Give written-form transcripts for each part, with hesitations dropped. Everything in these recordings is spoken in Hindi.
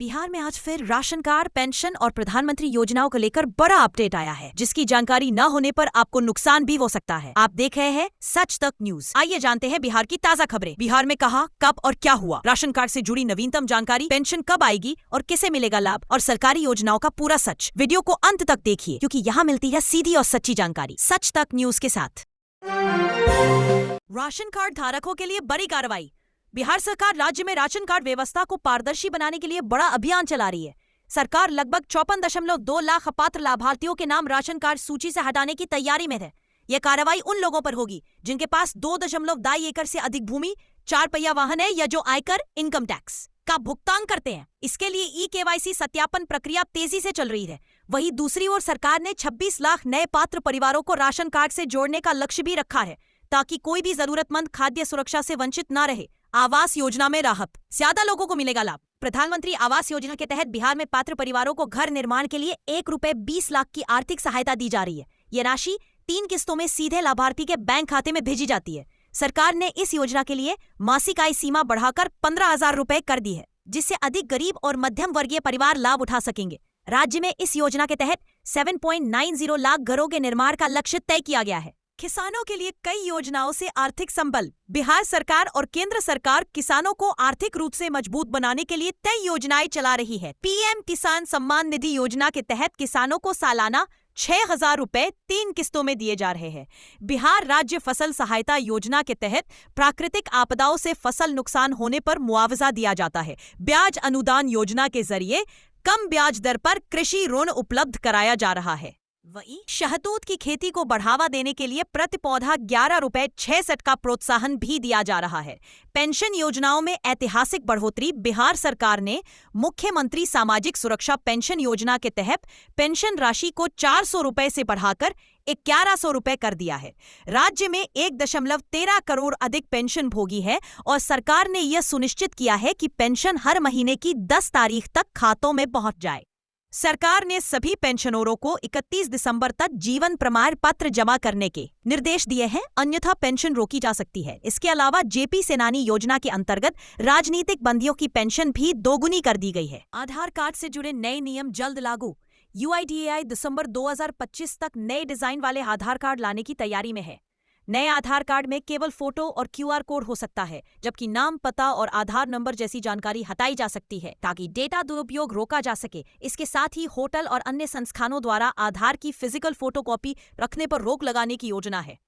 बिहार में आज फिर राशन कार्ड, पेंशन और प्रधानमंत्री योजनाओं को लेकर बड़ा अपडेट आया है, जिसकी जानकारी न होने पर आपको नुकसान भी हो सकता है। आप देख रहे हैं सच तक न्यूज। आइए जानते हैं बिहार की ताजा खबरें। बिहार में कहां, कब और क्या हुआ, राशन कार्ड से जुड़ी नवीनतम जानकारी, पेंशन कब आएगी और किसे मिलेगा लाभ, और सरकारी योजनाओं का पूरा सच। वीडियो को अंत तक देखिए, क्योंकि यहाँ मिलती है सीधी और सच्ची जानकारी। सच तक न्यूज के साथ। राशन कार्ड धारकों के लिए बड़ी कार्रवाई। बिहार सरकार राज्य में राशन कार्ड व्यवस्था को पारदर्शी बनाने के लिए बड़ा अभियान चला रही है। सरकार लगभग 54.2 लाख अपात्र लाभार्थियों के नाम राशन कार्ड सूची से हटाने की तैयारी में है। यह कार्रवाई उन लोगों पर होगी जिनके पास 2.2 एकड़ से अधिक भूमि, 4 पहिया वाहन है या जो आयकर, इनकम टैक्स का भुगतान करते हैं। इसके लिए KYC सत्यापन प्रक्रिया तेजी से चल रही है। वहीं दूसरी ओर सरकार ने 26 लाख नए पात्र परिवारों को राशन कार्ड से जोड़ने का लक्ष्य भी रखा है, ताकि कोई भी जरूरतमंद खाद्य सुरक्षा से वंचित न रहे। आवास योजना में राहत, ज्यादा लोगों को मिलेगा लाभ। प्रधानमंत्री आवास योजना के तहत बिहार में पात्र परिवारों को घर निर्माण के लिए ₹1.20 लाख की आर्थिक सहायता दी जा रही है। ये राशि 3 किस्तों में सीधे लाभार्थी के बैंक खाते में भेजी जाती है। सरकार ने इस योजना के लिए मासिक आय सीमा बढ़ाकर 15,000 रुपए कर दी है, जिससे अधिक गरीब और मध्यम वर्गीय परिवार लाभ उठा सकेंगे। राज्य में इस योजना के तहत 7.90 लाख घरों के निर्माण का लक्ष्य तय किया गया है। किसानों के लिए कई योजनाओं से आर्थिक संबल। बिहार सरकार और केंद्र सरकार किसानों को आर्थिक रूप से मजबूत बनाने के लिए कई योजनाएं चला रही है। PM किसान सम्मान निधि योजना के तहत किसानों को सालाना 6,000 रुपए 3 किस्तों में दिए जा रहे हैं। बिहार राज्य फसल सहायता योजना के तहत प्राकृतिक आपदाओं से फसल नुकसान होने पर मुआवजा दिया जाता है। ब्याज अनुदान योजना के जरिए कम ब्याज दर पर कृषि ऋण उपलब्ध कराया जा रहा है। वहीं शहतूत की खेती को बढ़ावा देने के लिए प्रति पौधा ₹11.66 का प्रोत्साहन भी दिया जा रहा है। पेंशन योजनाओं में ऐतिहासिक बढ़ोतरी। बिहार सरकार ने मुख्यमंत्री सामाजिक सुरक्षा पेंशन योजना के तहत पेंशन राशि को 400 रुपए से बढ़ाकर 1100 रुपए कर दिया है। राज्य में 1.13 करोड़ अधिक पेंशन भोगी है और सरकार ने यह सुनिश्चित किया है कि पेंशन हर महीने की 10 तारीख तक खातों में पहुंच जाए। सरकार ने सभी पेंशनरों को 31 दिसंबर तक जीवन प्रमाण पत्र जमा करने के निर्देश दिए हैं, अन्यथा पेंशन रोकी जा सकती है। इसके अलावा JP सेनानी योजना के अंतर्गत राजनीतिक बंदियों की पेंशन भी दोगुनी कर दी गई है। आधार कार्ड से जुड़े नए नियम जल्द लागू। UIDAI दिसंबर 2025 तक नए डिजाइन वाले आधार कार्ड लाने की तैयारी में है। नए आधार कार्ड में केवल फोटो और QR कोड हो सकता है, जबकि नाम, पता और आधार नंबर जैसी जानकारी हटाई जा सकती है, ताकि डेटा दुरुपयोग रोका जा सके। इसके साथ ही होटल और अन्य संस्थानों द्वारा आधार की फिजिकल फोटोकॉपी रखने पर रोक लगाने की योजना है।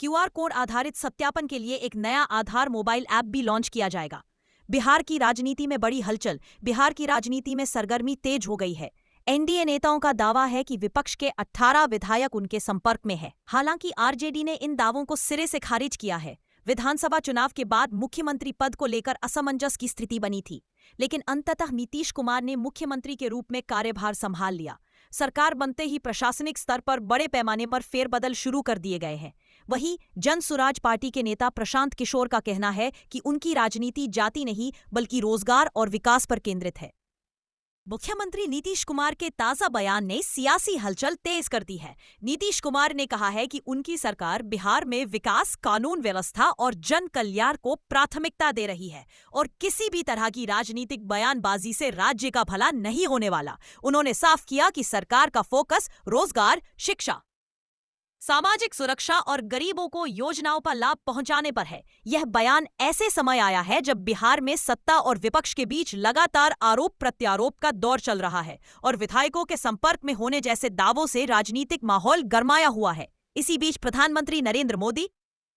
QR कोड आधारित सत्यापन के लिए एक नया आधार मोबाइल ऐप भी लॉन्च किया जाएगा। बिहार की राजनीति में बड़ी हलचल। बिहार की राजनीति में सरगर्मी तेज हो गई है। NDA नेताओं का दावा है कि विपक्ष के 18 विधायक उनके संपर्क में है। हालांकि RJD ने इन दावों को सिरे से खारिज किया है। विधानसभा चुनाव के बाद मुख्यमंत्री पद को लेकर असमंजस की स्थिति बनी थी, लेकिन अंततः नीतीश कुमार ने मुख्यमंत्री के रूप में कार्यभार संभाल लिया। सरकार बनते ही प्रशासनिक स्तर पर बड़े पैमाने पर फेरबदल शुरू कर दिए गए हैं। वहीं जन सुराज पार्टी के नेता प्रशांत किशोर का कहना है कि उनकी राजनीति जाति नहीं बल्कि रोजगार और विकास पर केंद्रित है। मुख्यमंत्री नीतीश कुमार के ताजा बयान ने सियासी हलचल तेज कर दी है। नीतीश कुमार ने कहा है कि उनकी सरकार बिहार में विकास, कानून व्यवस्था और जन कल्याण को प्राथमिकता दे रही है और किसी भी तरह की राजनीतिक बयानबाजी से राज्य का भला नहीं होने वाला। उन्होंने साफ किया कि सरकार का फोकस रोजगार, शिक्षा, सामाजिक सुरक्षा और गरीबों को योजनाओं पर लाभ पहुंचाने पर है। यह बयान ऐसे समय आया है जब बिहार में सत्ता और विपक्ष के बीच लगातार आरोप प्रत्यारोप का दौर चल रहा है और विधायकों के संपर्क में होने जैसे दावों से राजनीतिक माहौल गरमाया हुआ है। इसी बीच प्रधानमंत्री नरेंद्र मोदी,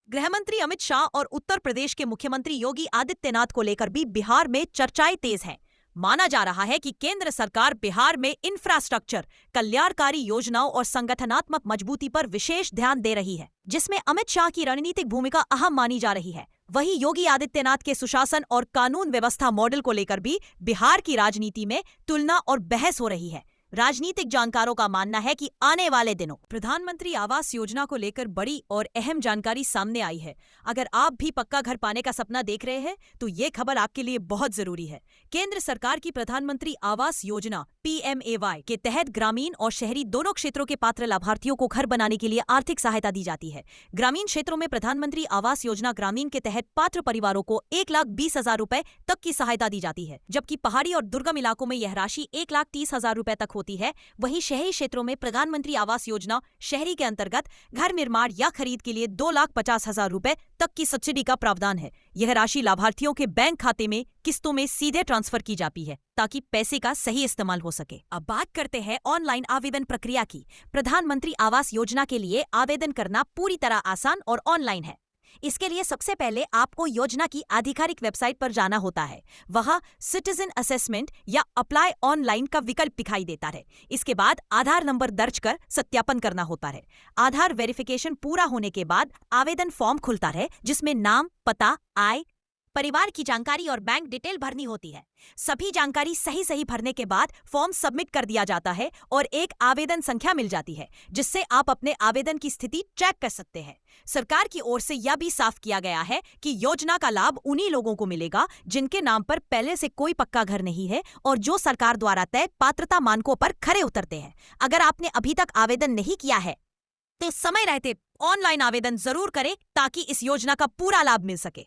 गृहमंत्री अमित शाह और उत्तर प्रदेश के मुख्यमंत्री योगी आदित्यनाथ को लेकर भी बिहार में चर्चाएं तेज हैं। माना जा रहा है कि केंद्र सरकार बिहार में इंफ्रास्ट्रक्चर, कल्याणकारी योजनाओं और संगठनात्मक मजबूती पर विशेष ध्यान दे रही है, जिसमें अमित शाह की रणनीतिक भूमिका अहम मानी जा रही है। वहीं योगी आदित्यनाथ के सुशासन और कानून व्यवस्था मॉडल को लेकर भी बिहार की राजनीति में तुलना और बहस हो रही है। राजनीतिक जानकारों का मानना है कि आने वाले दिनों प्रधानमंत्री आवास योजना को लेकर बड़ी और अहम जानकारी सामने आई है। अगर आप भी पक्का घर पाने का सपना देख रहे हैं तो ये खबर आपके लिए बहुत जरूरी है। केंद्र सरकार की प्रधानमंत्री आवास योजना PMAY के तहत ग्रामीण और शहरी दोनों क्षेत्रों के पात्र लाभार्थियों को घर बनाने के लिए आर्थिक सहायता दी जाती है। ग्रामीण क्षेत्रों में प्रधानमंत्री आवास योजना ग्रामीण के तहत पात्र परिवारों को 1,20,000 रुपए तक की सहायता दी जाती है, जबकि पहाड़ी और दुर्गम इलाकों में यह राशि 1,30,000 रुपए तक होती है। वहीं शहरी क्षेत्रों में प्रधानमंत्री आवास योजना शहरी के अंतर्गत घर निर्माण या खरीद के लिए 2,50,000 रुपए तक की सब्सिडी का प्रावधान है। यह राशि लाभार्थियों के बैंक खाते में किस्तों में सीधे ट्रांसफर की जाती है ताकि पैसे का सही इस्तेमाल हो सके। अब बात करते हैं ऑनलाइन आवेदन प्रक्रिया की। प्रधानमंत्री आवास योजना के लिए आवेदन करना पूरी तरह आसान और ऑनलाइन है। इसके लिए सबसे पहले आपको योजना की आधिकारिक वेबसाइट पर जाना होता है। वहां सिटीजन असेसमेंट या अप्लाई ऑनलाइन का विकल्प दिखाई देता है। इसके बाद आधार नंबर दर्ज कर सत्यापन करना होता है। आधार वेरिफिकेशन पूरा होने के बाद आवेदन फॉर्म खुलता है, जिसमें नाम, पता, आय, परिवार की जानकारी और बैंक डिटेल भरनी होती है। सभी जानकारी सही भरने के बाद फॉर्म सबमिट कर दिया जाता है और एक आवेदन संख्या मिल जाती है, जिससे आप अपने आवेदन की स्थिति ट्रैक कर सकते हैं। सरकार की ओर से यह भी साफ किया गया है कि योजना का लाभ उन्हीं लोगों को मिलेगा जिनके नाम पर पहले से कोई पक्का घर नहीं है और जो सरकार द्वारा तय पात्रता मानकों पर खरे उतरते हैं। अगर आपने अभी तक आवेदन नहीं किया है तो समय रहते ऑनलाइन आवेदन जरूर करें ताकि इस योजना का पूरा लाभ मिल सके।